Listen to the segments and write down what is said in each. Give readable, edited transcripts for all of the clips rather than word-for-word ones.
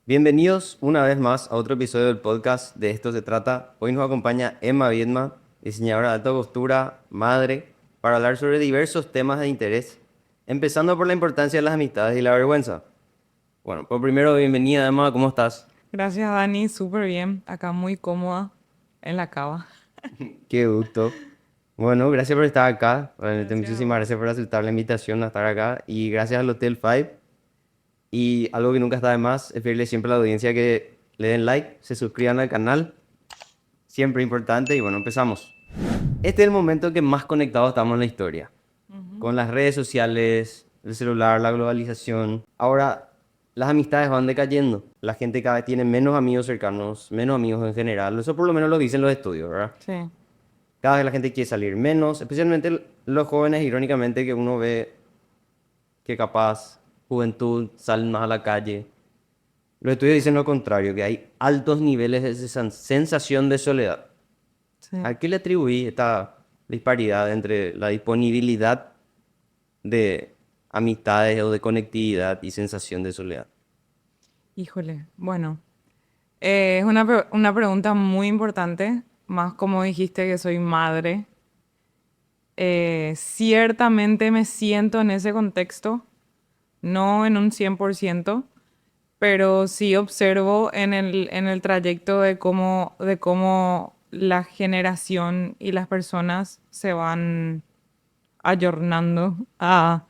Bienvenidos una vez más a otro episodio del podcast De esto se trata. Hoy nos acompaña Emma Viedma, diseñadora de alta costura, madre, para hablar sobre diversos temas de interés, empezando por la importancia de las amistades y la vergüenza. Bueno, por primero, bienvenida Emma, ¿cómo estás? Gracias, Dani. Súper bien. Acá muy cómoda en la cava. Qué gusto. Bueno, gracias por estar acá. Realmente Gracias a muchísimas vos. gracias por aceptar la invitación a estar acá y gracias al Hotel Five. Y algo que nunca está de más es pedirle siempre a la audiencia que le den like, se suscriban al canal, siempre importante y bueno, empezamos. Este es el momento que más conectados estamos en la historia, Ujú. con las redes sociales, el celular, la globalización. Ahora, las amistades van decayendo. La gente cada vez tiene menos amigos cercanos, menos amigos en general. Eso por lo menos lo dicen los estudios, ¿verdad? Sí. Cada vez la gente quiere salir menos, especialmente los jóvenes, irónicamente, que uno ve que capaz juventud salen más a la calle. Los estudios dicen lo contrario, que hay altos niveles de esa sensación de soledad. Sí. ¿A qué le atribuí esta disparidad entre la disponibilidad de amistades o de conectividad y sensación de soledad? Híjole. Bueno, es una pregunta muy importante. Más como dijiste que soy madre. Ciertamente me siento en ese contexto. No en un 100%, pero sí observo en el trayecto de cómo la generación y las personas se van ayornando a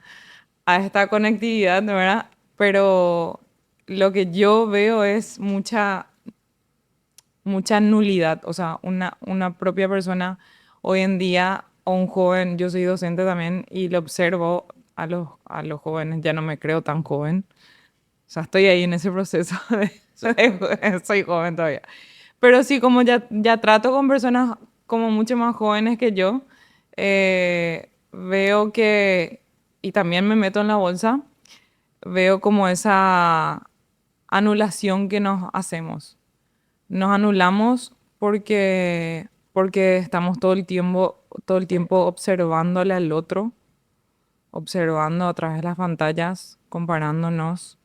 esta conectividad, ¿no? ¿Verdad? Pero lo que yo veo es mucha nulidad. O sea, una propia persona hoy en día, o un joven, yo soy docente también y lo observo a los jóvenes, ya no me creo tan joven. O sea, estoy ahí en ese proceso soy joven todavía. Pero sí, como ya trato con personas como mucho más jóvenes que yo, veo que, y también me meto en la bolsa, veo como esa anulación que nos hacemos. Nos anulamos porque estamos todo el tiempo observándole al otro, observando a través de las pantallas, comparándonos,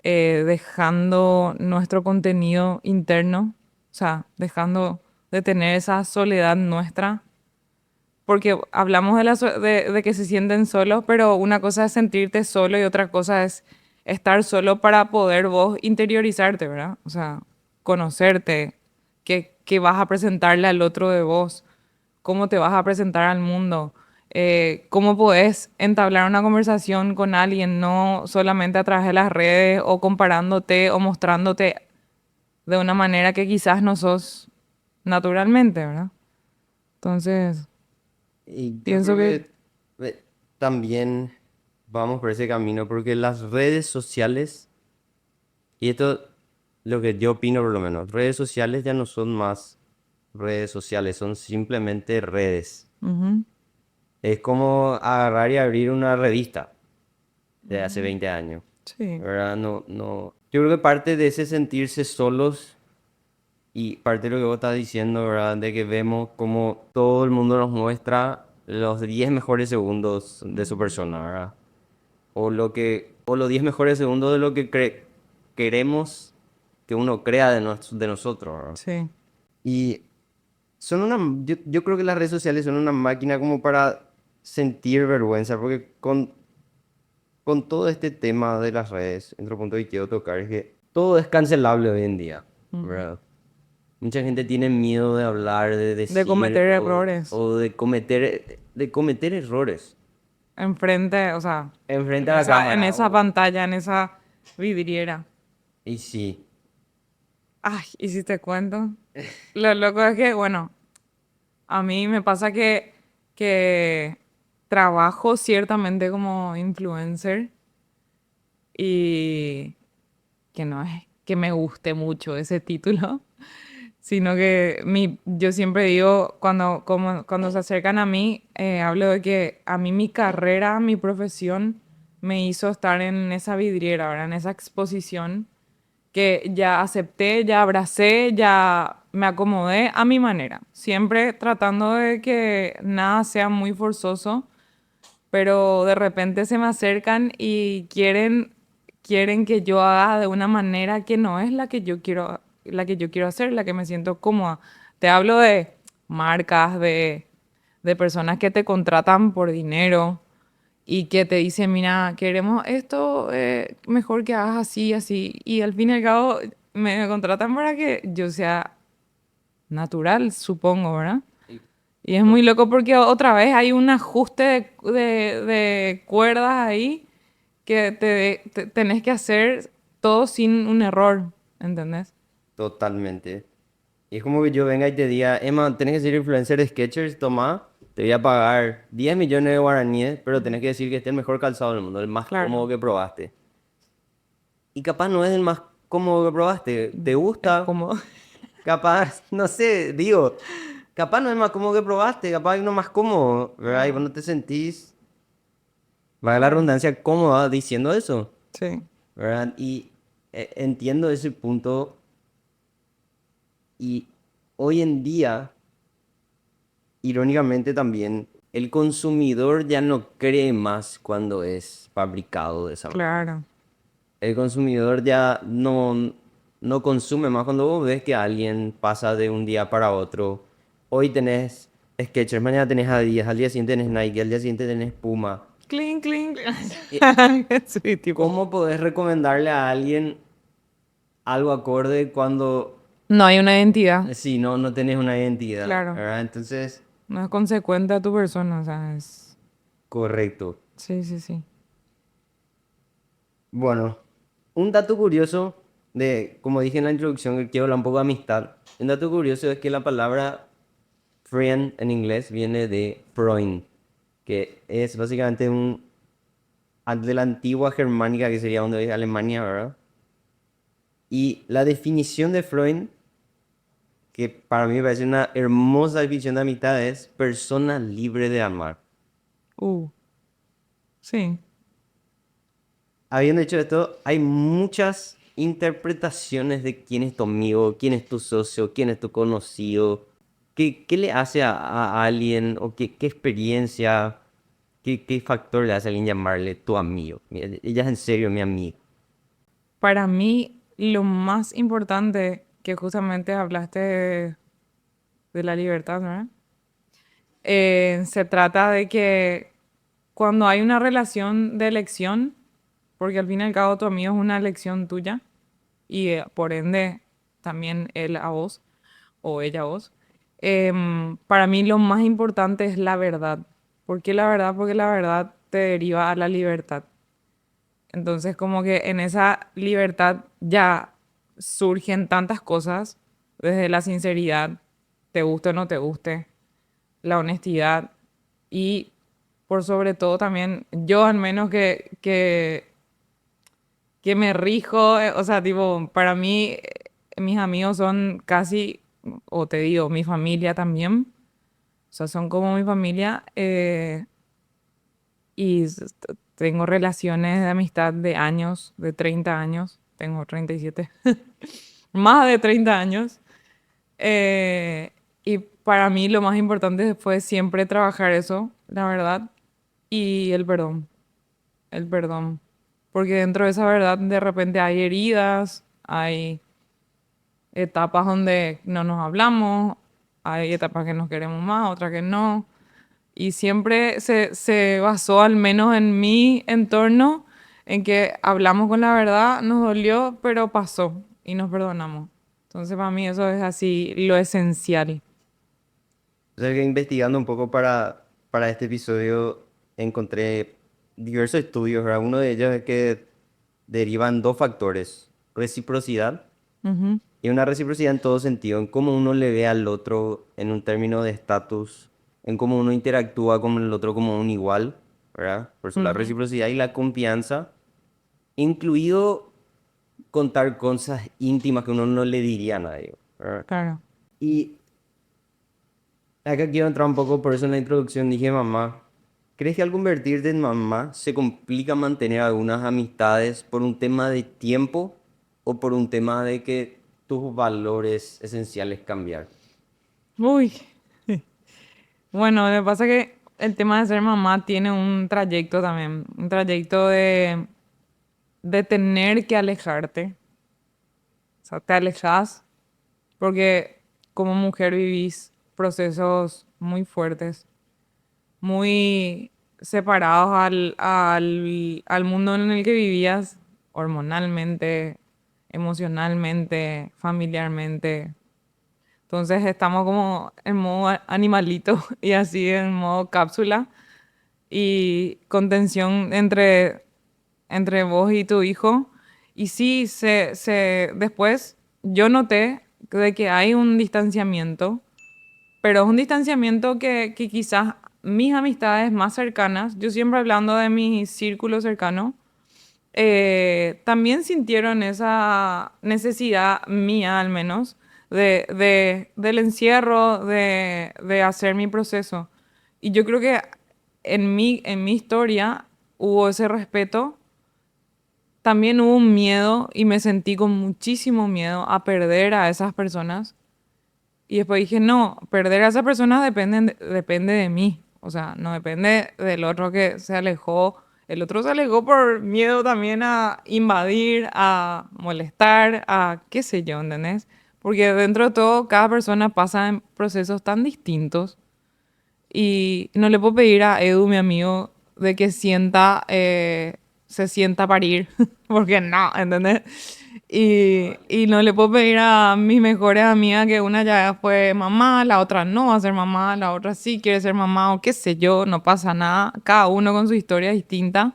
dejando nuestro contenido interno, o sea, dejando de tener esa soledad nuestra, porque hablamos de que se sienten solos, pero una cosa es sentirte solo y otra cosa es estar solo para poder vos interiorizarte, ¿verdad? O sea, conocerte, qué vas a presentarle al otro de vos, cómo te vas a presentar al mundo, cómo podés entablar una conversación con alguien, no solamente a través de las redes o comparándote o mostrándote de una manera que quizás no sos naturalmente, ¿verdad? Entonces, Y yo pienso creo que que también vamos por ese camino, porque las redes sociales, y esto lo que yo opino por lo menos, redes sociales ya no son más redes sociales, son simplemente redes. ujú, Es como agarrar y abrir una revista de hace ujú, 20 años, sí, ¿verdad? No, no. Yo creo que parte de ese sentirse solos y parte de lo que vos estás diciendo, ¿verdad? De que vemos como todo el mundo nos muestra los 10 mejores segundos de su ujú, persona, ¿verdad? O los 10 mejores segundos de lo que queremos que uno crea de nosotros, ¿verdad? sí, Y yo creo que las redes sociales son una máquina como para sentir vergüenza, porque con todo este tema de las redes, otro punto que quiero tocar es que todo es cancelable hoy en día, ujú. ¿verdad? Mucha gente tiene miedo de hablar, de De decir cometer errores o de cometer errores enfrente, o sea, enfrente en a la esa, en cámara. esa pantalla, en esa vidriera. Y sí, Ay, y si te cuento, lo loco es que, bueno, a mí me pasa que trabajo ciertamente como influencer y que no es que me guste mucho ese título, sino que yo siempre digo, cuando se acercan a mí, hablo de que a mí mi carrera, mi profesión, me hizo estar en esa vidriera, ¿verdad? En esa exposición que ya acepté, ya abracé, ya me acomodé a mi manera, siempre tratando de que nada sea muy forzoso, pero de repente se me acercan y quieren quieren que yo haga de una manera que no es la que yo quiero hacer, la que me siento cómoda. Te hablo de marcas, de personas que te contratan por dinero y que te dicen, mira, queremos esto, mejor que hagas así, así. Y al fin y al cabo me contratan para que yo sea natural, supongo, ¿verdad? Y Y es muy loco porque otra vez hay un ajuste de cuerdas ahí que tenés que hacer todo sin un error, ¿entendés? totalmente. Y es como que yo venga y te diga, Emma, tenés que ser influencer de Skechers, toma, te voy a pagar 10 millones de guaraníes, pero tenés que decir que este es el mejor calzado del mundo, el más cómodo Claro. que probaste. Y capaz no es el más cómodo que probaste, te Es gusta, cómodo. capaz, no sé, digo, capaz no es el más cómodo que probaste, capaz hay uno más cómodo, ¿verdad? Y vos Claro, no te sentís, valga la claro. redundancia, cómoda diciendo eso, Sí, ¿verdad? Y entiendo ese punto y hoy en día, irónicamente también, el consumidor ya no cree más cuando es fabricado de esa manera. claro. El consumidor ya no consume más cuando vos ves que alguien pasa de un día para otro. Hoy tenés Skechers, mañana tenés Adidas, al día siguiente tenés Nike, al día siguiente tenés Puma. Clink, clink. Eh, Sí, tipo. ¿Cómo podés recomendarle a alguien algo acorde cuando No hay una identidad. si no tenés una identidad, Claro. ¿verdad? Entonces, No es consecuente a tu persona, o sea, es... correcto. Sí, sí, sí. Bueno, un dato curioso de, como dije en la introducción, que quiero hablar un poco de amistad. Un dato curioso es que la palabra friend en inglés viene de Freund, que es básicamente de la antigua germánica, que sería donde es Alemania, ¿verdad? Y la definición de Freund, que para mí me parece una hermosa definición de amistad, es persona libre de amar. Uh, sí. Habiendo dicho esto, hay muchas interpretaciones de quién es tu amigo, quién es tu socio, quién es tu conocido, qué le hace a alguien o qué experiencia, qué factor le hace a alguien llamarle tu amigo. Mira, ella es en serio mi amigo. Para mí, lo más importante que justamente hablaste de la libertad, ¿verdad? Se trata de que cuando hay una relación de elección, porque al fin y al cabo tu amigo es una elección tuya y por ende también él a vos o ella a vos, para mí lo más importante es la verdad. ¿Por qué la verdad? Porque la verdad te deriva a la libertad. Entonces, como que en esa libertad ya surgen tantas cosas, desde la sinceridad, te guste o no te guste, la honestidad y por sobre todo también yo al menos que me rijo, o sea, tipo, para mí mis amigos son casi, o te digo, mi familia también, o sea, son como mi familia y tengo relaciones de amistad de años, de 30 años, tengo 37, más de 30 años. eh, y para mí lo más importante fue siempre trabajar eso, la verdad, y el perdón. Porque dentro de esa verdad de repente hay heridas, hay etapas donde no nos hablamos, hay etapas que nos queremos más, otras que no. Y siempre se basó, al menos en mi entorno, en que hablamos con la verdad, nos dolió, pero pasó y nos perdonamos. Entonces para mí eso es así lo esencial. O sea que investigando un poco para este episodio encontré diversos estudios, ¿verdad? Uno de ellos es que derivan dos factores, reciprocidad Ujú, y una reciprocidad en todo sentido, en cómo uno le ve al otro en un término de estatus, en cómo uno interactúa con el otro como un igual, ¿verdad? Por eso la ujú, reciprocidad y la confianza, incluido contar cosas íntimas que uno no le diría a nadie, ¿verdad? claro. Y acá quiero entrar un poco, por eso en la introducción dije mamá. ¿Crees que al convertirte en mamá se complica mantener algunas amistades por un tema de tiempo o por un tema de que tus valores esenciales cambiar? Uy. Bueno, me pasa que el tema de ser mamá tiene un trayecto también, un trayecto de tener que alejarte. O sea, te alejas porque como mujer vivís procesos muy fuertes, muy separados al mundo en el que vivías hormonalmente, emocionalmente, familiarmente. Entonces estamos como en modo animalito y así en modo cápsula y con tensión entre vos y tu hijo. Y sí, después yo noté de que hay un distanciamiento, pero es un distanciamiento que quizás mis amistades más cercanas, yo siempre hablando de mi círculo cercano, también sintieron esa necesidad mía al menos del encierro, de hacer mi proceso. Y yo creo que en mi historia hubo ese respeto, también hubo un miedo y me sentí con muchísimo miedo a perder a esas personas. Y después dije, no, perder a esas personas depende de mí. O sea, no depende del otro que se alejó. El otro se alejó por miedo también a invadir, a molestar, a qué sé yo, ¿entendés? Porque dentro de todo, cada persona pasa en procesos tan distintos. Y no le puedo pedir a Edu, mi amigo, de que se sienta a parir, porque no, ¿entendés? Y no le puedo pedir a mis mejores amigas que una ya fue mamá, la otra no va a ser mamá, la otra sí quiere ser mamá o qué sé yo, no pasa nada, cada uno con su historia distinta.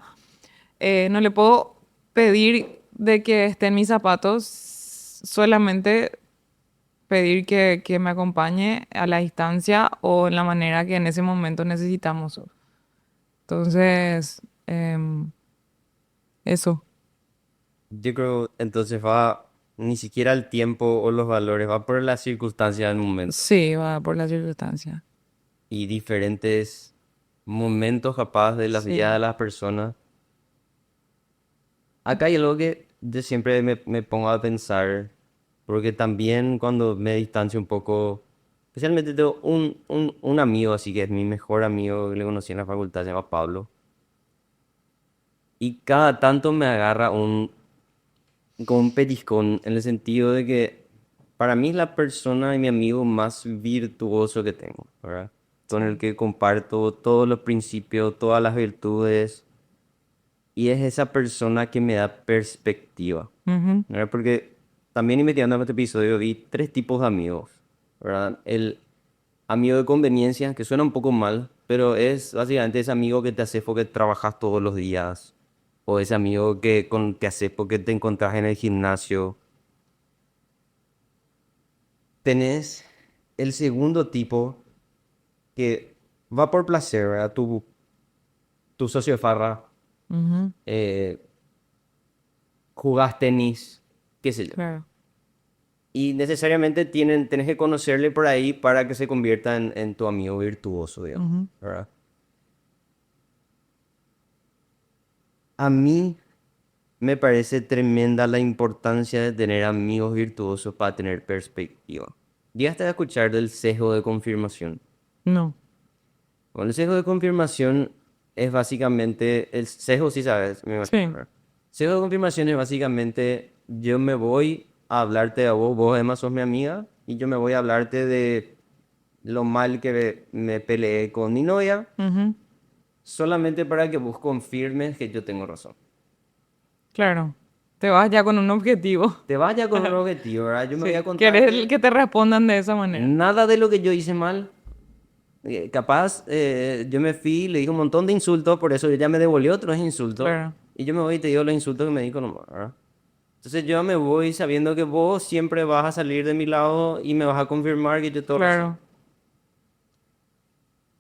No le puedo pedir de que esté en mis zapatos, solamente pedir que me acompañe a la distancia o en la manera que en ese momento necesitamos. Entonces, eso. Yo creo entonces va ni siquiera el tiempo o los valores, va por las circunstancias del momento Sí, va por la circunstancia. y diferentes momentos capaz de las vidas de Sí. las personas. Acá hay algo que yo siempre me pongo a pensar, porque también cuando me distancio un poco, especialmente tengo un amigo así que es mi mejor amigo que le conocí en la facultad, se llama Pablo, y cada tanto me agarra como un periscón en el sentido de que para mí es la persona y mi amigo más virtuoso que tengo, ¿verdad? Con el Sí. que comparto todos los principios, todas las virtudes, y es esa persona que me da perspectiva, Ujú. ¿verdad? Porque también investigando en este episodio vi tres tipos de amigos, ¿verdad? El amigo de conveniencia, que suena un poco mal, pero es básicamente ese amigo que te hace porque trabajas todos los días, o ese amigo que te hace porque te encontrás en el gimnasio. Tenés el segundo tipo que va por placer, ¿verdad? Tu socio de farra, Ujú. eh, jugás tenis, qué sé yo. Claro. Y necesariamente tenés que conocerle por ahí para que se convierta en tu amigo virtuoso, digamos, Ujú. ¿verdad? A mí me parece tremenda la importancia de tener amigos virtuosos para tener perspectiva. Llegaste a escuchar del sesgo de confirmación. No. Bueno, el sesgo de confirmación es básicamente, el sesgo sí sabes, me imagino, Sí. ¿verdad? Sesgo de confirmación es básicamente, yo me voy a hablarte a vos, vos además sos mi amiga, y yo me voy a hablarte de lo mal que me peleé con mi novia, Ujú. solamente para que vos confirmes que yo tengo razón. Claro. Te vas ya con un objetivo. Te vaya con un objetivo, ¿verdad? Yo me voy a Sí. ¿Quieres contarte que te respondan de esa manera? nada de lo que yo hice mal. Capaz, yo me fui, le dije un montón de insultos, por eso ella me devolvió otros insultos. Claro. Y yo me voy y te digo los insultos que me dijo nomás, ¿verdad? Entonces yo me voy sabiendo que vos siempre vas a salir de mi lado y me vas a confirmar que yo tengo razón. Claro.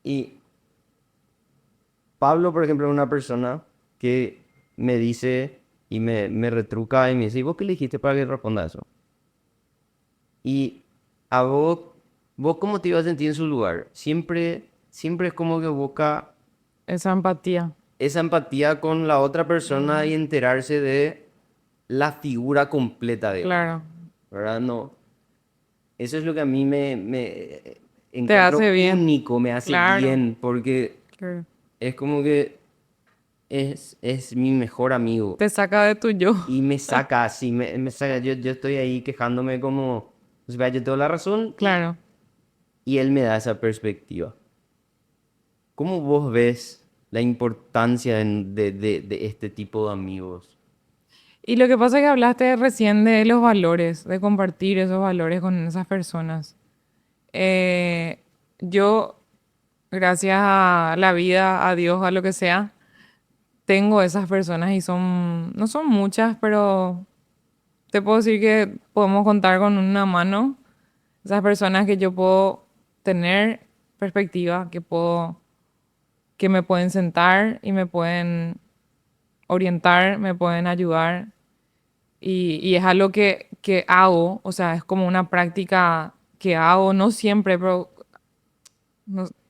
Y Pablo, por ejemplo, es una persona que me dice y me retruca y me dice, ¿y vos qué le dijiste para que responda eso? Y a vos cómo te ibas a sentir en su lugar. Siempre es como que busca Esa empatía. esa empatía con la otra persona y Ujú. enterarse de la figura completa de él, Claro. ¿verdad? No, eso es lo que a mí me Te encuentro hace bien. único, me hace Claro. bien, porque Claro. es como que es mi mejor amigo. Te saca de tu yo. Y me saca así, me saca, yo estoy ahí quejándome como, o sea, yo tengo la razón Claro. y él me da esa perspectiva. ¿Cómo vos ves la importancia de este tipo de amigos? Y lo que pasa es que hablaste recién de los valores, de compartir esos valores con esas personas. Eh, yo, gracias a la vida, a Dios, a lo que sea, tengo esas personas y son, no son muchas, pero te puedo decir que podemos contar con una mano esas personas que yo puedo tener perspectiva, que me pueden sentar y me pueden orientar, me pueden ayudar. Y es algo que hago, o sea, es como una práctica que hago, no siempre, pero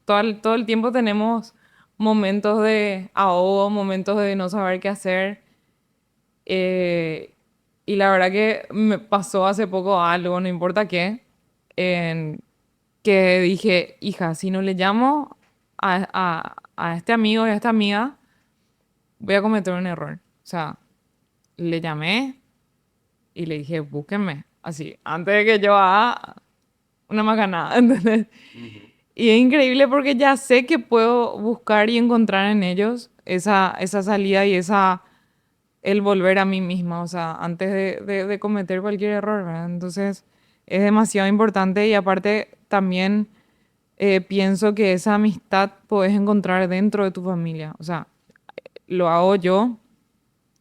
todo el tiempo tenemos momentos de ahogo, momentos de no saber qué hacer. eh, y la verdad que me pasó hace poco algo, no importa qué, en que dije, hija, si no le llamo a este amigo y a esta amiga, voy a cometer un error. O sea, le llamé y le dije, búsquenme, así, antes de que yo haga una macanada, ¿entendés? Ujú. Y es increíble porque ya sé que puedo buscar y encontrar en ellos esa salida y el volver a mí misma, o sea, antes de cometer cualquier error, ¿verdad? Entonces, es demasiado importante y aparte también pienso que esa amistad puedes encontrar dentro de tu familia, o sea, lo hago yo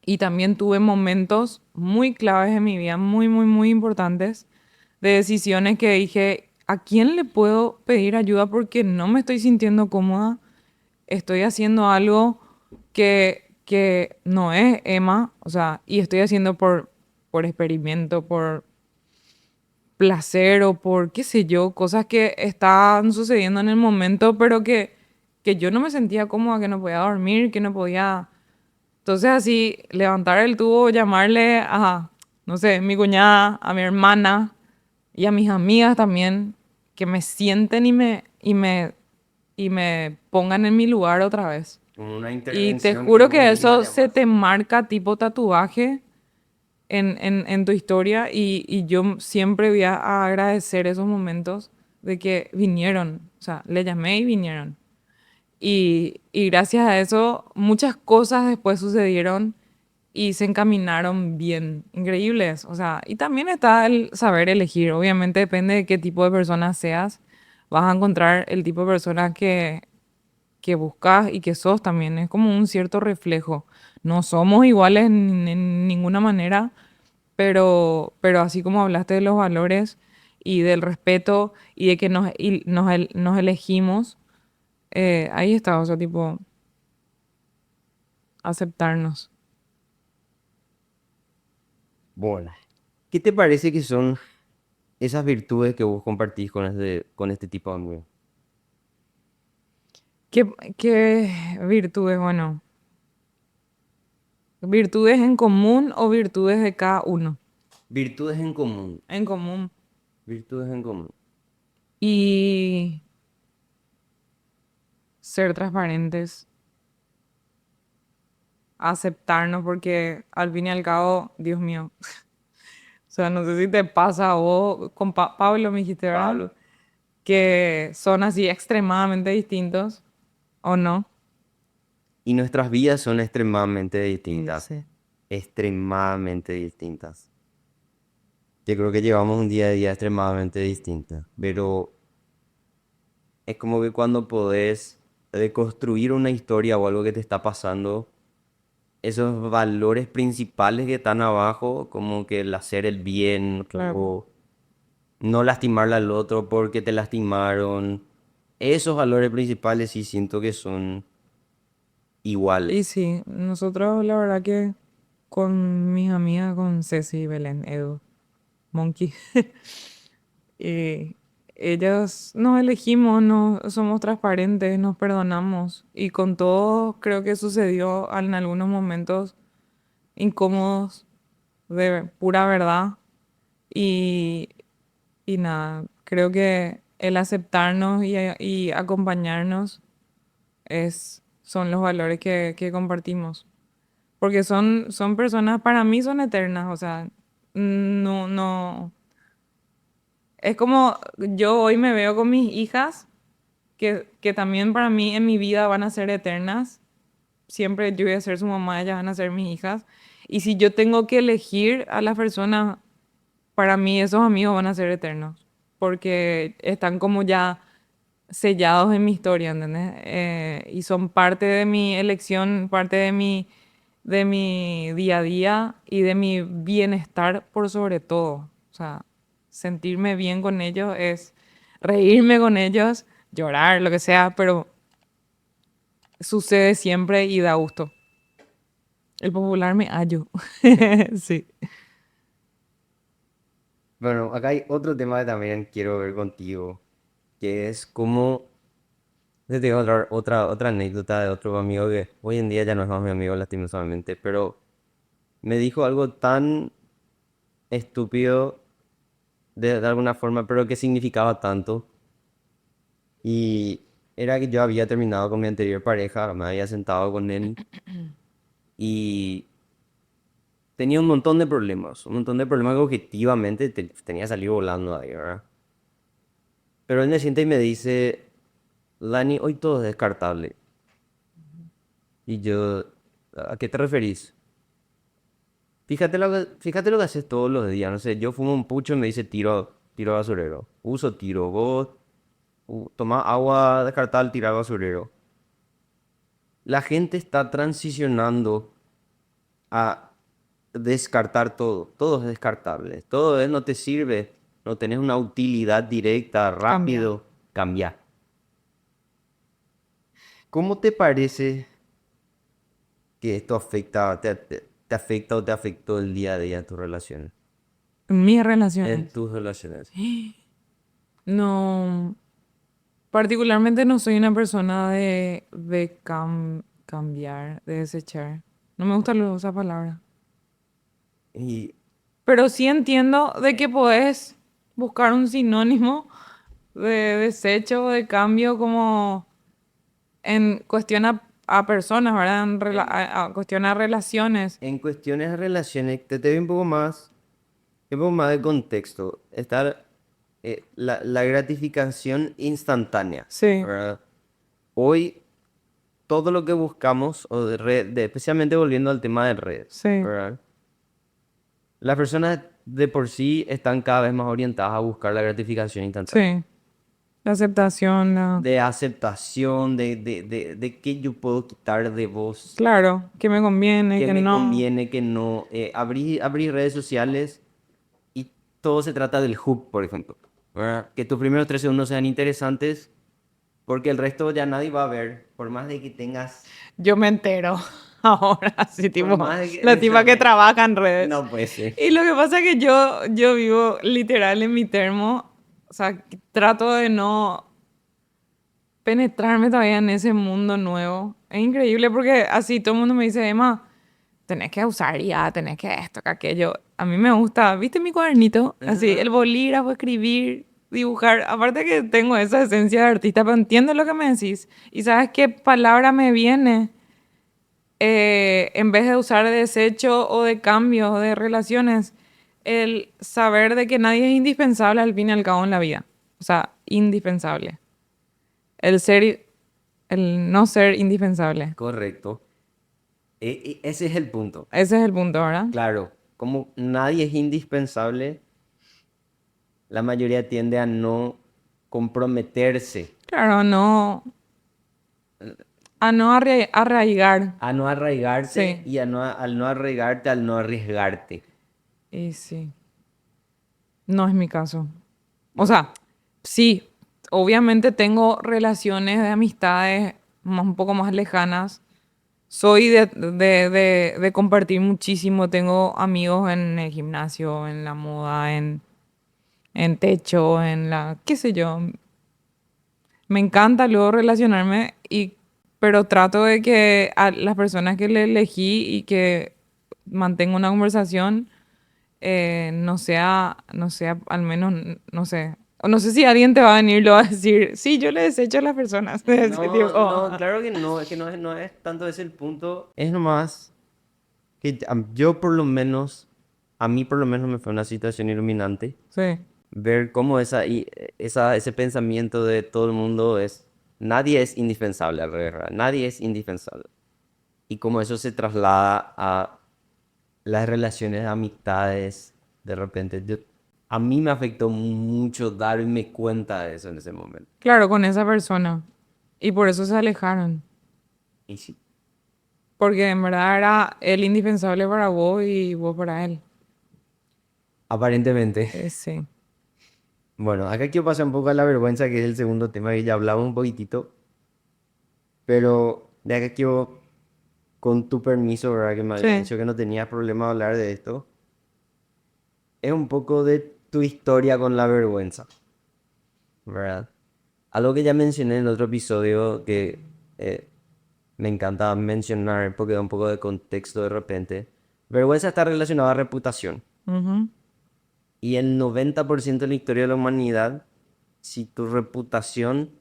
y también tuve momentos muy claves en mi vida, muy, muy, muy importantes, de decisiones que dije, ¿a quién le puedo pedir ayuda porque no me estoy sintiendo cómoda? Estoy haciendo algo que no es Emma, o sea, y estoy haciendo por experimento, por placer o por qué sé yo, cosas que estaban sucediendo en el momento, pero que yo no me sentía cómoda, que no podía dormir, que no podía. Entonces así, levantar el tubo, llamarle a, no sé, mi cuñada, a mi hermana y a mis amigas también, que me sienten y me pongan en mi lugar otra vez. Como una Y te intervención que juro vos que misma eso se llamas. te marca tipo tatuaje en tu historia y yo siempre voy a agradecer esos momentos de que vinieron, o sea, le llamé y vinieron. Y gracias a eso muchas cosas después sucedieron y se encaminaron bien, increíbles. O sea, y también está el saber elegir. Obviamente depende de qué tipo de persona seas, vas a encontrar el tipo de persona que buscas y que sos también. Es como un cierto reflejo. No somos iguales en ninguna manera, pero así como hablaste de los valores y del respeto y de que nos elegimos, ahí está, o sea, tipo, aceptarnos. Bueno, ¿qué te parece que son esas virtudes que vos compartís con este tipo de amigos? ¿Qué virtudes, bueno, virtudes en común o virtudes de cada uno? Virtudes en común. En común. Virtudes en común. Y ser transparentes, aceptarnos, porque al fin y al cabo, Dios mío, o sea, no sé si te pasa a vos, con Pablo me dijiste, ¿verdad? Pablo. Que son así extremadamente distintos, ¿o no? Y nuestras vidas son extremadamente Y distintas. sí. Extremadamente distintas. Yo creo que llevamos un día a día extremadamente distinto. Pero es como que cuando podés deconstruir una historia o algo que te está pasando, esos valores principales que están abajo, como que el hacer el bien Claro. o no lastimarle al otro porque te lastimaron, esos valores principales sí siento que son Y iguales. sí, nosotros la verdad que con mis amigas, con Ceci, Belén, Edu, Monkey, ellas nos elegimos, somos transparentes, nos perdonamos y con todo creo que sucedió en algunos momentos incómodos de pura verdad y, y nada, creo que el aceptarnos y acompañarnos es son los valores que compartimos. Porque son personas, para mí son eternas, o sea, no. Es como yo hoy me veo con mis hijas, que también para mí en mi vida van a ser eternas. Siempre yo voy a ser su mamá, ellas van a ser mis hijas. Y si yo tengo que elegir a las personas, para mí esos amigos van a ser eternos. Porque están como ya sellados en mi historia, ¿entendés? Y son parte de mi elección, parte de mi día a día y de mi bienestar por sobre todo. O sea, sentirme bien con ellos es reírme con ellos, llorar, lo que sea, pero sucede siempre y da gusto. El popular me hallo. Sí. Bueno, acá hay otro tema que también quiero ver contigo, que es cómo... Te tengo otra anécdota de otro amigo que hoy en día ya no es más mi amigo lastimosamente, pero me dijo algo tan estúpido de alguna forma, pero que significaba tanto. Y era que yo había terminado con mi anterior pareja, me había sentado con él y tenía un montón de problemas que objetivamente tenía que salir volando ahí, ¿verdad? Pero él me siente y me dice, Lani, hoy todo es descartable. Y yo, ¿a qué te referís? Fíjate lo que haces todos los días, no sé, yo fumo un pucho y me dice tiro a basurero. Uso tiro, vos toma agua descartable, tira al basurero. La gente está transicionando a descartar todo. Todo es descartable. Todo es, no te sirve. No tenés una utilidad directa, Cambia. rápido. Cambia. ¿Cómo te parece que esto te afecta o te afectó el día a día en tus relaciones? Mis En relaciones. tus relaciones. No, particularmente no soy una persona de cambiar, de desechar. No me gusta esa palabra. Y Pero sí entiendo de que podés buscar un sinónimo de desecho o de cambio como en cuestión a personas, ¿verdad? en, A cuestión a relaciones. en cuestiones de relaciones, te doy un poco más de contexto. Está la gratificación instantánea, Sí, ¿verdad? Hoy todo lo que buscamos, o especialmente volviendo al tema de redes, sí, ¿verdad? Las personas de por sí están cada vez más orientadas a buscar la gratificación instantánea. sí. La aceptación, De aceptación, de qué yo puedo quitar de vos, claro, que me conviene, qué que me no. conviene, qué no. Abrí redes sociales y todo se trata del hook, por ejemplo, ¿verdad? Que tus primeros 3 segundos sean interesantes porque el resto ya nadie va a ver, por más de que tengas, Yo me entero ahora, así por tipo, más de que, la tipa que exactamente, trabaja en redes. no puede ser. Y lo que pasa es que yo vivo literal en mi termo, o sea, trato de no penetrarme todavía en ese mundo nuevo. Es increíble porque así todo el mundo me dice, Emma, tenés que usar ya, tenés que esto, que aquello. A mí me gusta, ¿viste mi cuadernito? Así, Ajá. el bolígrafo, escribir, dibujar. Aparte que tengo esa esencia de artista, pero entiendo lo que me decís. ¿Y sabes qué palabra me viene? En vez de usar de desecho o de cambio o de relaciones, el saber de que nadie es indispensable al fin y al cabo en la vida. O sea, indispensable. El ser, el no ser indispensable. Correcto. Ese es el punto. Ese es el punto, ¿verdad? Claro, como nadie es indispensable, la mayoría tiende a no comprometerse, Claro, no, a no arraigar. a no arraigarte Sí, y al no arraigarte, al no arriesgarte. y sí, no es mi caso. O ¿No? sea, sí, obviamente tengo relaciones de amistades un poco más lejanas. Soy de compartir muchísimo. Tengo amigos en el gimnasio, en la moda, en techo, en la, qué sé yo. Me encanta luego relacionarme, pero trato de que a las personas que le elegí y que mantengo una conversación no sea al menos, no sé, O no sé si alguien te va a venir y lo va a decir, sí, yo le desecho a las personas. Así, tipo, No, claro que no, es que no es tanto ese el punto. Es nomás que yo por lo menos, a mí por lo menos me fue una situación iluminante. sí, Ver cómo ese pensamiento de todo el mundo es, nadie es indispensable, al revés, ¿verdad? Nadie es indispensable. Y cómo eso se traslada a las relaciones de amistades, de repente. A mí me afectó mucho darme cuenta de eso en ese momento. claro, con esa persona. Y por eso se alejaron. Y sí, Porque en verdad era él indispensable para vos y vos para él. aparentemente. Sí. Bueno, acá quiero pasar un poco a la vergüenza, que es el segundo tema que ya hablaba un poquitito, pero de acá quiero, con tu permiso, ¿verdad? Que me habías Sí. dicho que no tenías problema de hablar de esto, es un poco de tu historia con la vergüenza, ¿verdad? Algo que ya mencioné en el otro episodio que eh, me encanta mencionar porque da un poco de contexto de repente. Vergüenza está relacionada a reputación. Ujú. Y el 90% de la historia de la humanidad, si tu reputación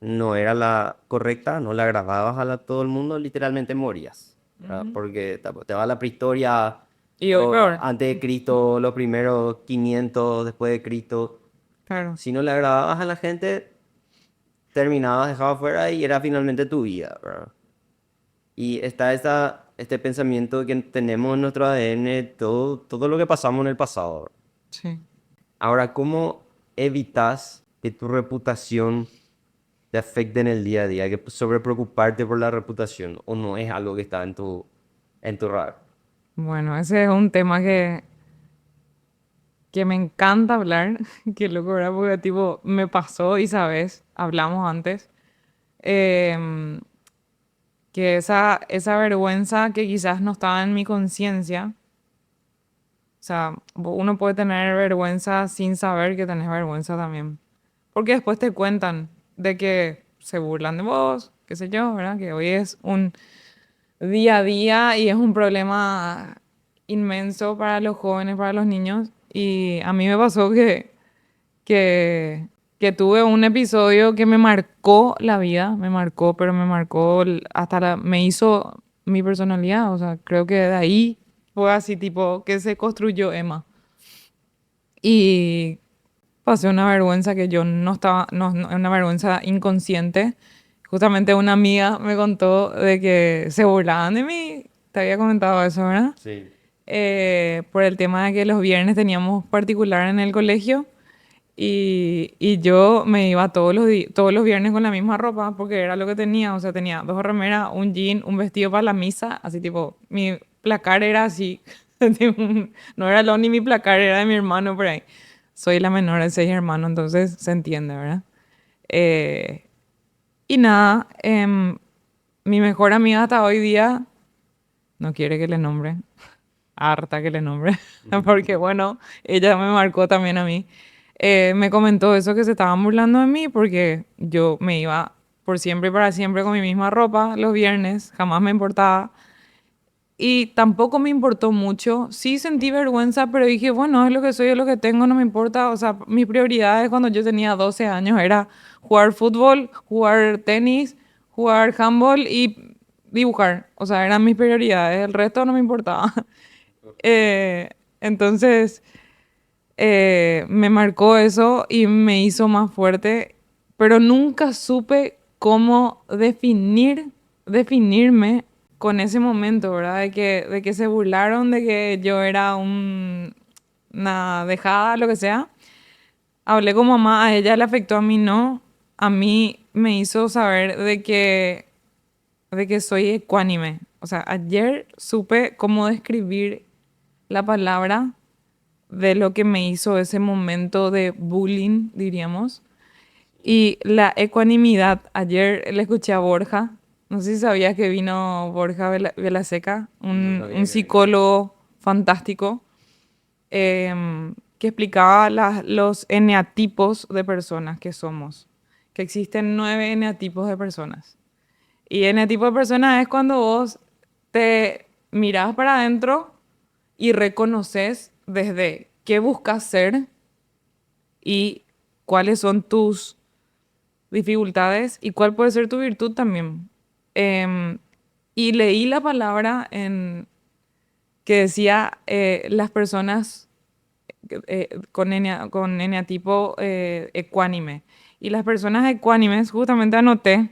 no era la correcta, no la agradabas todo el mundo, literalmente morías, ¿verdad? Ujú. Porque te va a la prehistoria, Y hoy peor. antes de Cristo, los primeros 500 después de Cristo. Claro. Si no le agradabas a la gente, terminabas, dejabas fuera y era finalmente tu vida, ¿verdad? Y está este pensamiento que tenemos en nuestro ADN, todo lo que pasamos en el pasado. Sí. Ahora, ¿cómo evitas que tu reputación te afecte en el día a día? Que sobre preocuparte por la reputación o no es algo que está en tu radar. Bueno, ese es un tema que me encanta hablar. Que loco, ¿verdad? Porque tipo, me pasó y sabes, hablamos antes. em, que esa vergüenza que quizás no estaba en mi conciencia. O sea, uno puede tener vergüenza sin saber que tenés vergüenza también. Porque después te cuentan de que se burlan de vos, qué sé yo, ¿verdad? Que hoy es un día a día y es un problema inmenso para los jóvenes, para los niños. Y a mí me pasó que, que tuve un episodio que me marcó la vida, me marcó, pero me marcó me hizo mi personalidad. O sea, creo que de ahí fue así tipo que se construyó Emma. Y pasé una vergüenza que yo no estaba, una vergüenza inconsciente. Justamente una amiga me contó de que se burlaban de mí. Te había comentado eso, ¿verdad? Sí. Por el tema de que los viernes teníamos particular en el colegio y yo me iba todos los viernes con la misma ropa porque era lo que tenía. O sea, tenía dos remeras, un jean, un vestido para la misa. Así tipo, mi placar era así. No era lo ni mi placar, era de mi hermano por ahí. Soy la menor de seis hermanos, entonces se entiende, ¿verdad? Eh, y nada, mi mejor amiga hasta hoy día no quiere que le nombre, harta que le nombre, porque bueno, ella me marcó también a mí. Me comentó eso que se estaban burlando de mí porque yo me iba por siempre y para siempre con mi misma ropa los viernes, jamás me importaba. Y tampoco me importó mucho. Sí sentí vergüenza, pero dije, bueno, es lo que soy, es lo que tengo, no me importa. O sea, mis prioridades cuando yo tenía 12 años era jugar fútbol, jugar tenis, jugar handball y dibujar. O sea, eran mis prioridades. El resto no me importaba. Entonces, me marcó eso y me hizo más fuerte, pero nunca supe cómo definirme con ese momento, ¿verdad? De que se burlaron de que yo era una dejada, lo que sea. Hablé con mamá, a ella le afectó, a mí no. A mí me hizo saber de que soy ecuánime. O sea, ayer supe cómo describir la palabra de lo que me hizo ese momento de bullying, diríamos. Y la ecuanimidad, ayer le escuché a Borja, no sé si sabías que vino Borja Vilaseca, No sabía un que venía. psicólogo fantástico, que explicaba los eneatipos de personas que somos, que existen 9 eneatipos de personas. Y eneatipo de personas es cuando vos te mirás para adentro y reconoces desde qué buscas ser y cuáles son tus dificultades y cuál puede ser tu virtud también. Em, y leí la palabra que decía las personas con eneatipo ecuánime. Y las personas ecuánimes, justamente anoté,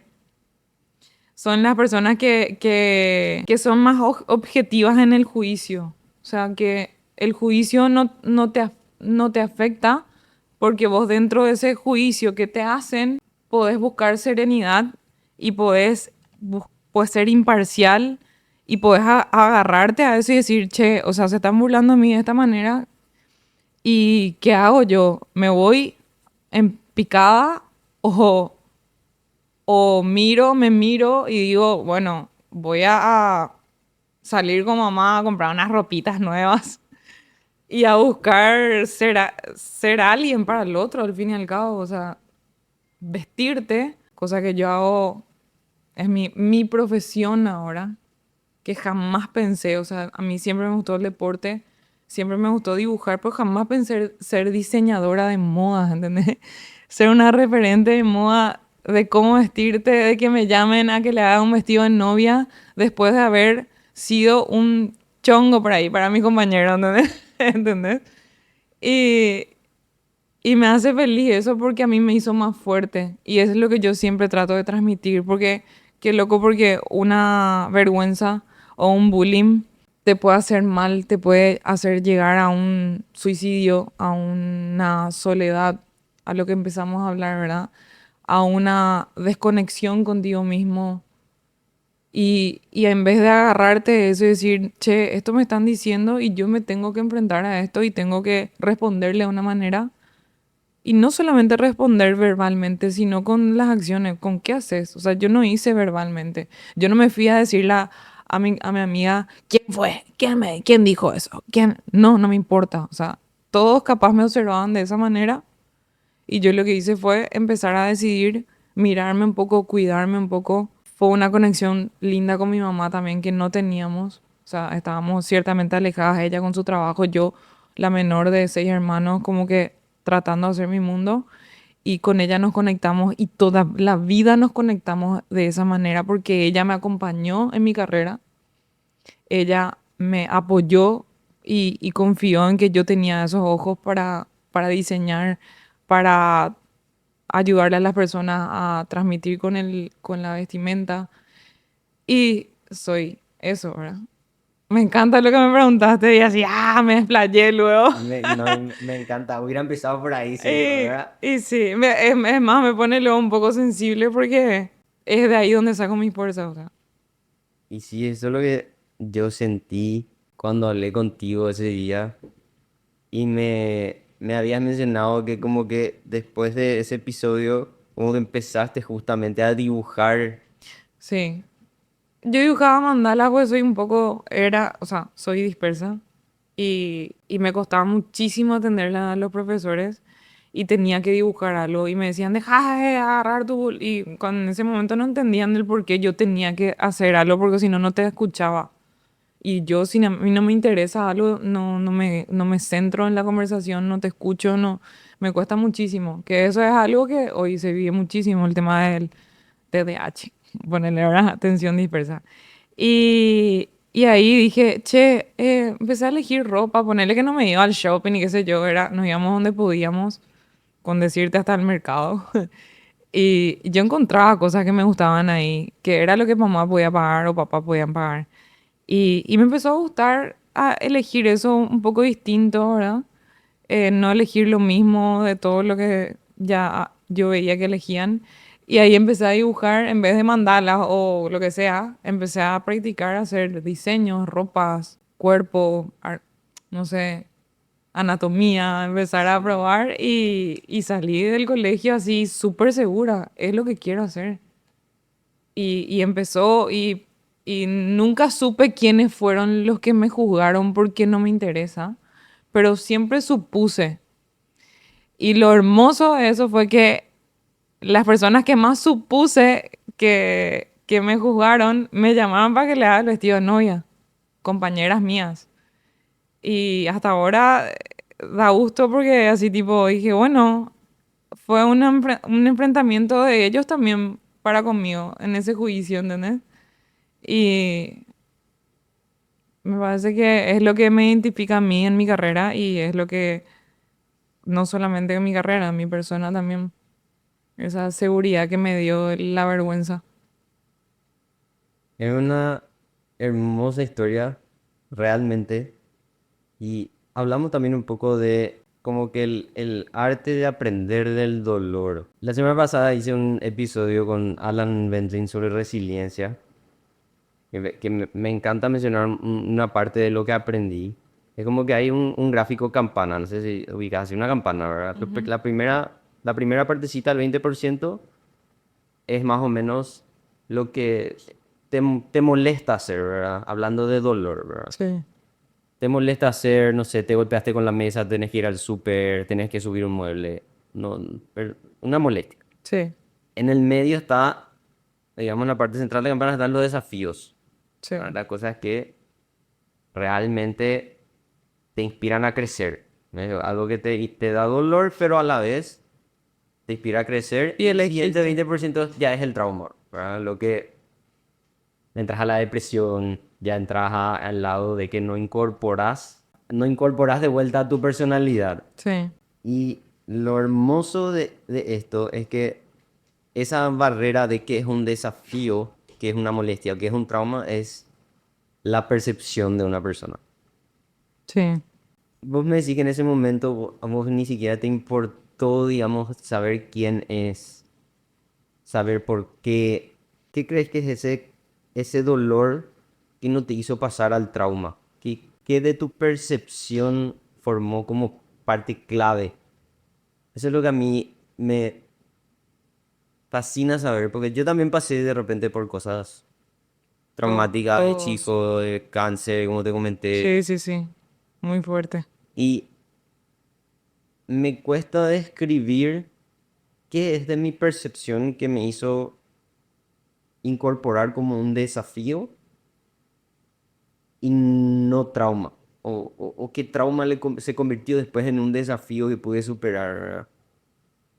son las personas que son más objetivas en el juicio. O sea, que el juicio no te afecta porque vos dentro de ese juicio que te hacen podés buscar serenidad y podés ser imparcial y podés agarrarte a eso y decir, che, o sea, se están burlando de mí de esta manera. ¿Y qué hago yo? ¿Me voy en picada o me miro y digo, bueno, voy a salir con mamá a comprar unas ropitas nuevas y a buscar ser alguien para el otro, al fin y al cabo? O sea, vestirte, cosa que yo hago, es mi profesión ahora, que jamás pensé, o sea, a mí siempre me gustó el deporte, siempre me gustó dibujar, pero jamás pensé ser diseñadora de modas, ¿entendés? Ser una referente de moda, de cómo vestirte, de que me llamen a que le haga un vestido de novia después de haber sido un chongo por ahí para mi compañero, ¿entendés? ¿Entendés? Y, y me hace feliz eso porque a mí me hizo más fuerte. Y eso es lo que yo siempre trato de transmitir. Porque, qué loco, porque una vergüenza o un bullying te puede hacer mal, te puede hacer llegar a un suicidio, a una soledad, a lo que empezamos a hablar, ¿verdad? A una desconexión contigo mismo. Y en vez de agarrarte de eso y decir, che, esto me están diciendo y yo me tengo que enfrentar a esto y tengo que responderle de una manera y no solamente responder verbalmente, sino con las acciones, con qué haces. O sea, yo no hice verbalmente. Yo no me fui a decirle a mi amiga, ¿quién fue? ¿Quién dijo eso? ¿Quién? No, no me importa. O sea, todos capaz me observaban de esa manera y yo lo que hice fue empezar a decidir mirarme un poco, cuidarme un poco. Fue una conexión linda con mi mamá también que no teníamos. O sea, estábamos ciertamente alejadas, ella con su trabajo, yo, la menor de 6 hermanos, como que tratando de hacer mi mundo. Y con ella nos conectamos y toda la vida nos conectamos de esa manera porque ella me acompañó en mi carrera, ella me apoyó y confió en que yo tenía esos ojos para diseñar, para ayudarle a las personas a transmitir con la vestimenta. Y soy eso, ¿verdad? Me encanta lo que me preguntaste y así, me desplayé luego. No, me encanta, hubiera empezado por ahí, seguro, Y, ¿verdad? y sí, es más, me pone luego un poco sensible porque es de ahí donde saco mis fuerzas, o sea. Y sí, eso es lo que yo sentí cuando hablé contigo ese día y me habías mencionado que como que después de ese episodio, como que empezaste justamente a dibujar. Sí. Yo dibujaba mandalas porque soy un poco, o sea, soy dispersa y me costaba muchísimo atenderle a los profesores y tenía que dibujar algo y me decían, deja de agarrar y cuando en ese momento no entendían el por qué yo tenía que hacer algo porque si no, no te escuchaba. Y yo, si a mí no me interesa algo, no me centro en la conversación, no te escucho, no, me cuesta muchísimo. Que eso es algo que hoy se vive muchísimo, el tema del TDAH, ponerle ahora atención dispersa. Y ahí dije, che, empecé a elegir ropa, ponerle que no me iba al shopping y qué sé yo, nos íbamos donde podíamos, con decirte hasta el mercado. Y yo encontraba cosas que me gustaban ahí, que era lo que mamá podía pagar o papá podían pagar. Y me empezó a gustar a elegir eso un poco distinto, ¿verdad? No elegir lo mismo de todo lo que ya yo veía que elegían. Y ahí empecé a dibujar, en vez de mandalas o lo que sea, empecé a practicar, a hacer diseños, ropas, cuerpo, no sé, anatomía, empezar a probar y salí del colegio así súper segura, es lo que quiero hacer. Y empezó y nunca supe quiénes fueron los que me juzgaron porque no me interesa, pero siempre supuse. Y lo hermoso de eso fue que las personas que más supuse que me juzgaron me llamaban para que le haga el vestido de novia, compañeras mías. Y hasta ahora da gusto porque así tipo dije, bueno, fue un enfrentamiento de ellos también para conmigo en ese juicio, ¿entendés? Y me parece que es lo que me identifica a mí en mi carrera y es lo que, no solamente en mi carrera, en mi persona también, esa seguridad que me dio la vergüenza. Es una hermosa historia, realmente. Y hablamos también un poco de como que el arte de aprender del dolor. La semana pasada hice un episodio con Alan Bentling sobre resiliencia, que me encanta mencionar una parte de lo que aprendí. Es como que hay un gráfico campana, no sé si ubicas así una campana, ¿verdad? Ujú. La primera partecita, el 20%, es más o menos lo que te molesta hacer, ¿verdad? Hablando de dolor, ¿verdad? Sí, Te molesta hacer, no sé, te golpeaste con la mesa, tenés que ir al súper, tenés que subir un mueble. No, una molestia. sí, En el medio está, digamos, en la parte central de la campana están los desafíos. sí. ¿Verdad? Las cosas que realmente te inspiran a crecer. ¿Ves? Algo que te da dolor, pero a la vez te inspira a crecer. Y Y el siguiente elegiste. 20% ya es el trauma, ¿verdad? Lo que entras a la depresión, ya entras al lado de que no incorporas de vuelta a tu personalidad. Sí, Y lo hermoso de esto es que esa barrera de que es un desafío, que es una molestia o que es un trauma, es la percepción de una persona. sí. Vos me decís que en ese momento a vos ni siquiera te importó, digamos, saber quién es, saber por qué. ¿Qué crees que es ese dolor que no te hizo pasar al trauma? ¿Qué de tu percepción formó como parte clave? Eso es lo que a mí me fascina saber, porque yo también pasé de repente por cosas traumáticas de Todos. chico, de cáncer, como te comenté, Sí, sí, sí. Muy fuerte. y me cuesta describir qué es de mi percepción que me hizo incorporar como un desafío y no trauma, o qué trauma se convirtió después en un desafío que pude superar, ¿verdad?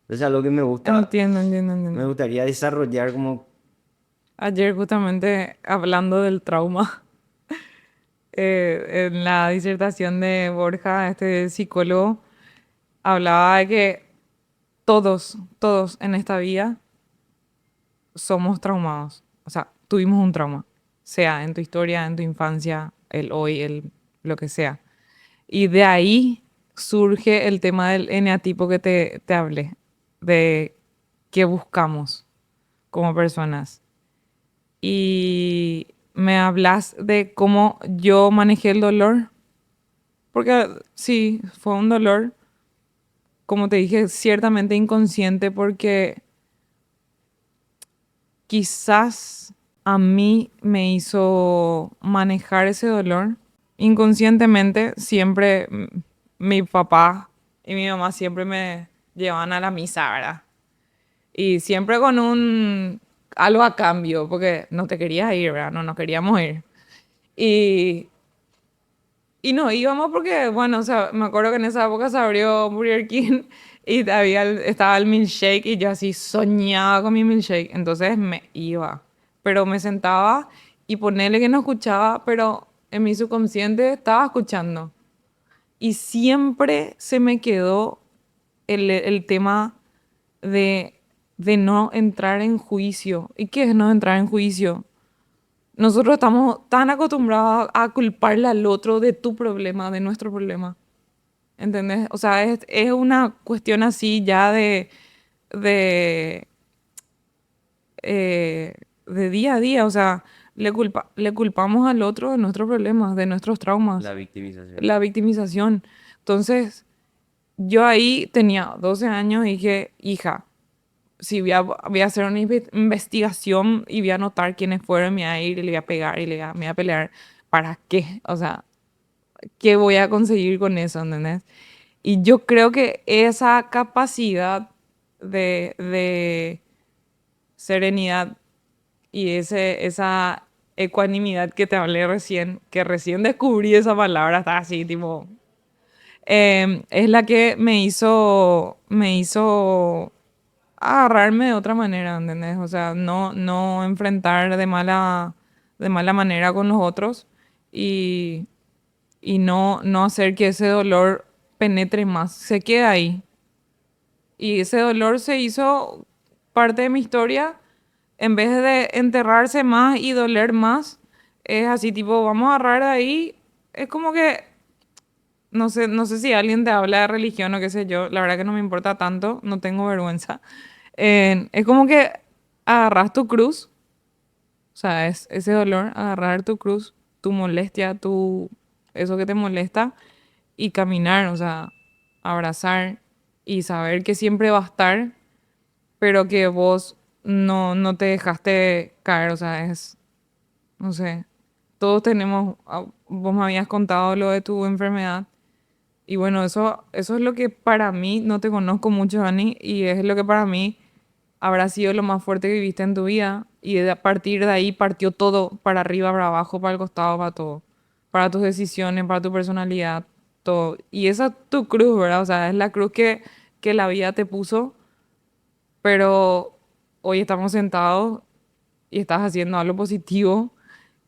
Entonces, algo que Entiendo, entiendo, me entiendo. gustaría desarrollar como, Ayer justamente hablando del trauma, en la disertación de Borja, este psicólogo, hablaba de que todos en esta vida somos traumados. O sea, tuvimos un trauma, sea en tu historia, en tu infancia, el hoy, el lo que sea. Y de ahí surge el tema del eneatipo que te hablé, de qué buscamos como personas. Y me hablas de cómo yo manejé el dolor, porque sí, fue un dolor, como te dije, ciertamente inconsciente, porque quizás a mí me hizo manejar ese dolor inconscientemente. Siempre mi papá y mi mamá siempre me llevaban a la misa, ¿verdad? Y siempre con algo a cambio, porque no te querías ir, ¿verdad? No nos queríamos ir. Y, y no íbamos porque, bueno, o sea, me acuerdo que en esa época se abrió Burger King y estaba el milkshake y yo así soñaba con mi milkshake. Entonces me iba. Pero me sentaba y ponerle que no escuchaba, pero en mi subconsciente estaba escuchando. Y siempre se me quedó el tema de, de no entrar en juicio. ¿Y qué es no entrar en juicio? Nosotros estamos tan acostumbrados a culparle al otro de tu problema, de nuestro problema. ¿Entendés? O sea, es una cuestión así ya de, de día a día. O sea, le culpamos al otro de nuestros problemas, de nuestros traumas, la victimización. la victimización. Entonces, yo ahí tenía 12 años y dije, hija, si voy a hacer una investigación y voy a anotar quiénes fueron, me voy a ir y le voy a pegar y me voy a pelear. ¿Para qué? O sea, ¿qué voy a conseguir con eso? ¿Entendés? Y yo creo que esa capacidad de serenidad y esa ecuanimidad que te hablé recién, que recién descubrí esa palabra, está así, tipo, es la que me hizo agarrarme de otra manera, ¿entendés? O sea, no enfrentar de mala manera con los otros y, y no hacer que ese dolor penetre más, se quede ahí. Y ese dolor se hizo parte de mi historia, en vez de enterrarse más y doler más, es así tipo, vamos a agarrar de ahí, es como que, no sé si alguien te habla de religión o qué sé yo, la verdad que no me importa tanto, no tengo vergüenza. Es como que agarras tu cruz, o sea, es ese dolor, agarrar tu cruz, tu molestia, eso que te molesta, y caminar, o sea, abrazar y saber que siempre va a estar, pero que vos no te dejaste caer, o sea, no sé, todos tenemos, vos me habías contado lo de tu enfermedad, y bueno, eso es lo que para mí, no te conozco mucho, Dani, y es lo que para mí habrá sido lo más fuerte que viviste en tu vida, y a partir de ahí partió todo, para arriba, para abajo, para el costado, para todo, para tus decisiones, para tu personalidad, todo. Y esa es tu cruz, ¿verdad? O sea, es la cruz que la vida te puso, pero hoy estamos sentados y estás haciendo algo positivo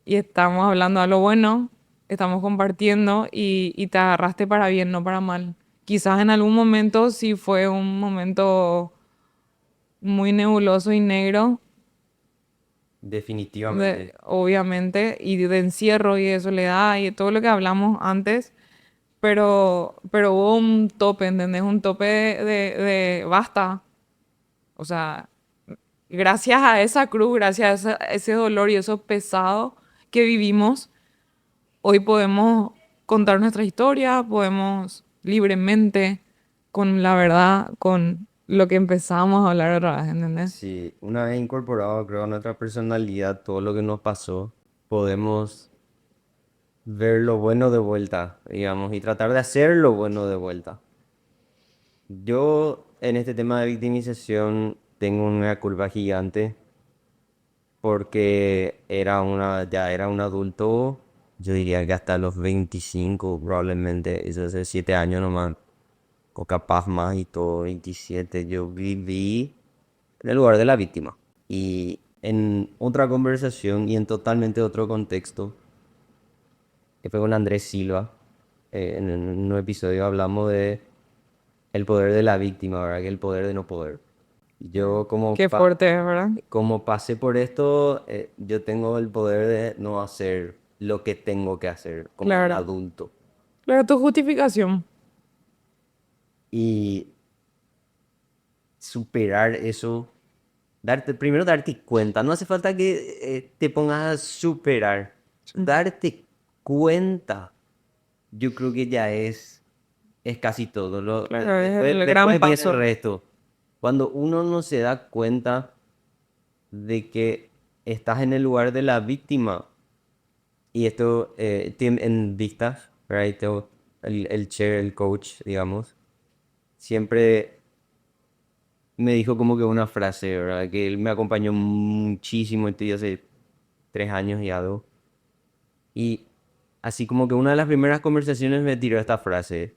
y estamos hablando de algo bueno, estamos compartiendo y te agarraste para bien, no para mal. Quizás en algún momento sí fue un momento muy nebuloso y negro, Definitivamente. obviamente, y de encierro y de soledad y de todo lo que hablamos antes, pero hubo un tope, ¿entendés? Un tope de basta. O sea, gracias a esa cruz, gracias a ese dolor y eso pesado que vivimos, hoy podemos contar nuestra historia, podemos libremente, con la verdad, con lo que empezamos a hablar otra vez, ¿entendés? Sí, una vez incorporado, creo, a nuestra personalidad, todo lo que nos pasó, podemos ver lo bueno de vuelta, digamos, y tratar de hacer lo bueno de vuelta. Yo en este tema de victimización tengo una culpa gigante porque ya era un adulto, yo diría que hasta los 25 probablemente, eso hace 7 años nomás, o capaz más y todo, 27 yo viví en el lugar de la víctima. Y en otra conversación y en totalmente otro contexto, que fue con Andrés Silva, en un episodio hablamos de el poder de la víctima, ¿verdad? Que el poder de no poder. Yo Qué fuerte, ¿verdad? como pasé por esto, yo tengo el poder de no hacer lo que tengo que hacer como un Claro. adulto. Claro, tu justificación. Y superar eso, primero darte cuenta, no hace falta que te pongas a superar, darte cuenta, yo creo que ya es casi todo. Claro, es el gran Después viene el paso. resto. Cuando uno no se da cuenta de que estás en el lugar de la víctima, y esto tiene en vistas, ¿verdad? El chair, el coach, digamos, siempre me dijo como que una frase, ¿verdad? Que él me acompañó muchísimo, estoy hace 3 años y algo. Y así como que una de las primeras conversaciones me tiró esta frase,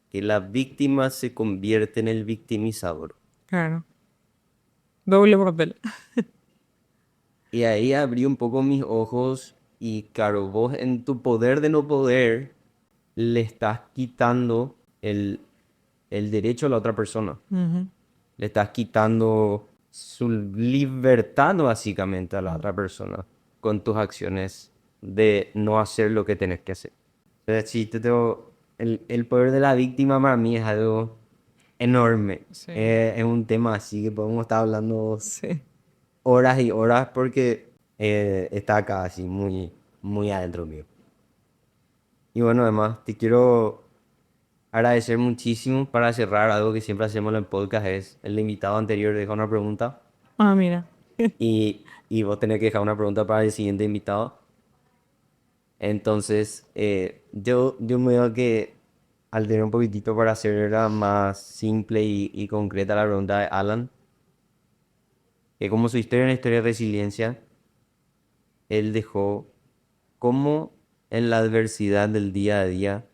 que la víctima se convierte en el victimizador. Claro. Doble papel. Y ahí abrí un poco mis ojos y claro, vos en tu poder de no poder le estás quitando el derecho a la otra persona. Ujú. Le estás quitando su libertad básicamente a la otra persona con tus acciones de no hacer lo que tenés que hacer. O sea, sí, el poder de la víctima para mí es algo enorme. Sí, Es un tema así que podemos estar hablando sí. horas y horas porque está acá así muy, muy adentro mío. Y bueno, además, te quiero agradecer muchísimo para cerrar algo que siempre hacemos en el podcast, es el invitado anterior deja una pregunta Ah, mira. y vos tenés que dejar una pregunta para el siguiente invitado. Entonces, yo me veo que alteré un poquitito para hacerla más simple y concreta la pregunta de Alan, que como su historia es una historia de resiliencia, él dejó cómo en la adversidad del día a día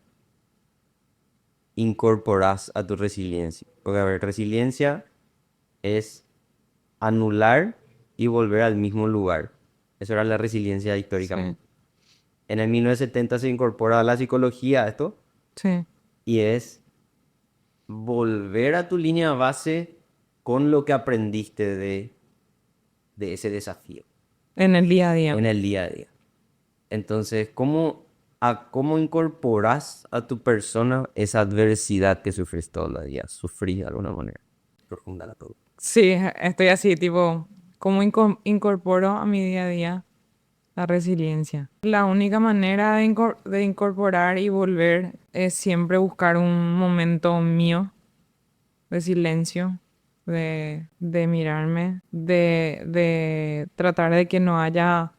incorporas a tu resiliencia. Porque, a ver, resiliencia es anular y volver al mismo lugar. Eso era la resiliencia Sí, históricamente. En el 1970 se incorpora a la psicología esto sí. y es volver a tu línea base con lo que aprendiste de ese desafío En el día a día. en el día a día. Entonces, ¿cómo incorporas a tu persona esa adversidad que sufres todos los días? Sufrí de alguna manera. Profunda la pregunta. Sí, estoy así, tipo, ¿cómo incorporo a mi día a día la resiliencia? La única manera de incorporar y volver es siempre buscar un momento mío de silencio, de mirarme, de tratar de que no haya,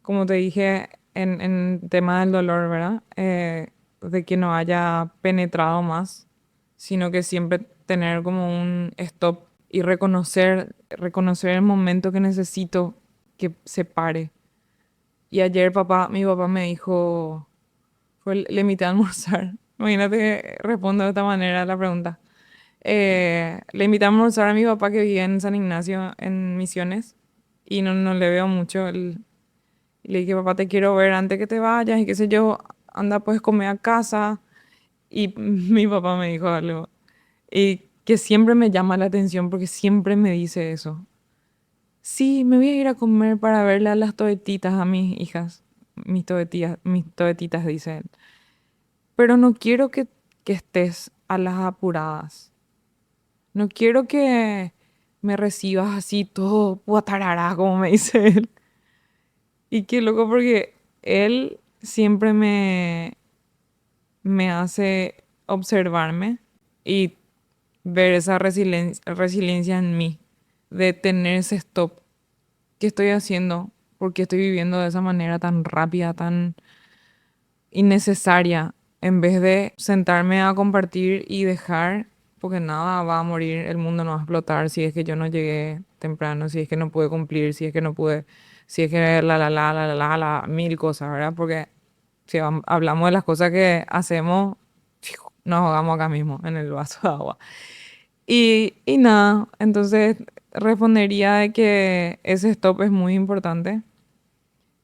como te dije en tema del dolor, ¿verdad? De que no haya penetrado más, sino que siempre tener como un stop y reconocer el momento que necesito que se pare. Y ayer mi papá me dijo, le invité a almorzar. Imagínate que respondo de esta manera a la pregunta. Le invité a almorzar a mi papá que vive en San Ignacio, en Misiones, y no le veo mucho. Y le dije, papá, te quiero ver antes que te vayas y qué sé yo, anda pues comer a casa. Y mi papá me dijo algo, y que siempre me llama la atención porque siempre me dice eso. Sí, me voy a ir a comer para verle a las todetitas a mis hijas, mis todetitas, dice él. Pero no quiero que estés a las apuradas. No quiero que me recibas así todo puatarará, como me dice él. Y qué loco porque él siempre me hace observarme y ver esa resiliencia en mí, de tener ese stop. ¿Qué estoy haciendo? ¿Por qué estoy viviendo de esa manera tan rápida, tan innecesaria? En vez de sentarme a compartir y dejar, porque nada va a morir, el mundo no va a explotar si es que yo no llegué temprano, si es que no pude cumplir, si es que no pude, si es que mil cosas, ¿verdad? Porque si hablamos de las cosas que hacemos, nos ahogamos acá mismo en el vaso de agua. Y nada, entonces respondería de que ese stop es muy importante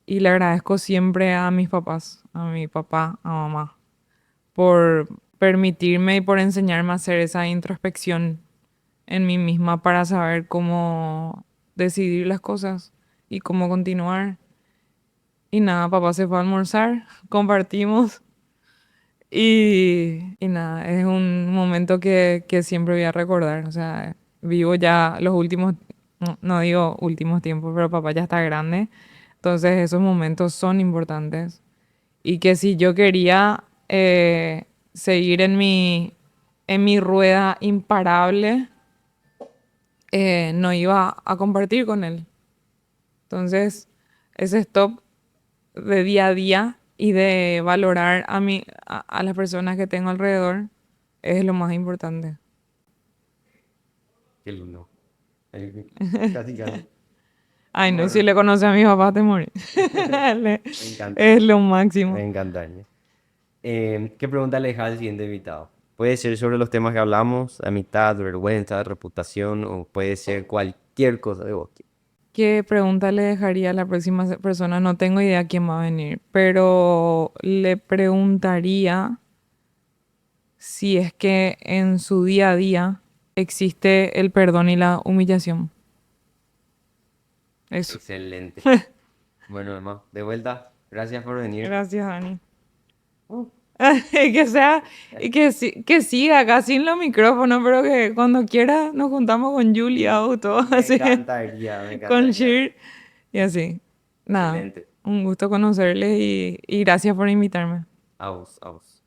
y le agradezco siempre a mis papás, a mi papá, a mamá, por permitirme y por enseñarme a hacer esa introspección en mí misma para saber cómo decidir las cosas y cómo continuar. Y nada, papá se fue a almorzar, compartimos y nada, es un momento que siempre voy a recordar. O sea, vivo ya los últimos, no digo últimos tiempos, pero papá ya está grande. Entonces esos momentos son importantes. Y que si yo quería seguir en mi rueda imparable, no iba a compartir con él. Entonces, ese stop de día a día y de valorar a las personas que tengo alrededor es lo más importante. Qué lindo. Casi, casi. Ay, no, si Bueno, le conoces a mi papá, te morí. me encanta. Es lo Me máximo. encanta. ¿Qué pregunta le dejas al siguiente invitado? Puede ser sobre los temas que hablamos, amistad, vergüenza, reputación, o puede ser cualquier cosa de vos. ¿Qué pregunta le dejaría a la próxima persona? No tengo idea quién va a venir, pero le preguntaría si es que en su día a día existe el perdón y la humillación. Eso. Excelente. Bueno, Emma, de vuelta, gracias por venir. Gracias, Dani. Que sea, y que siga acá sin los micrófonos, pero que cuando quiera nos juntamos con Julia o todo así, Me con encantaría. Shir y así. Nada, Excelente. un gusto conocerles y gracias por invitarme. A vos, a vos.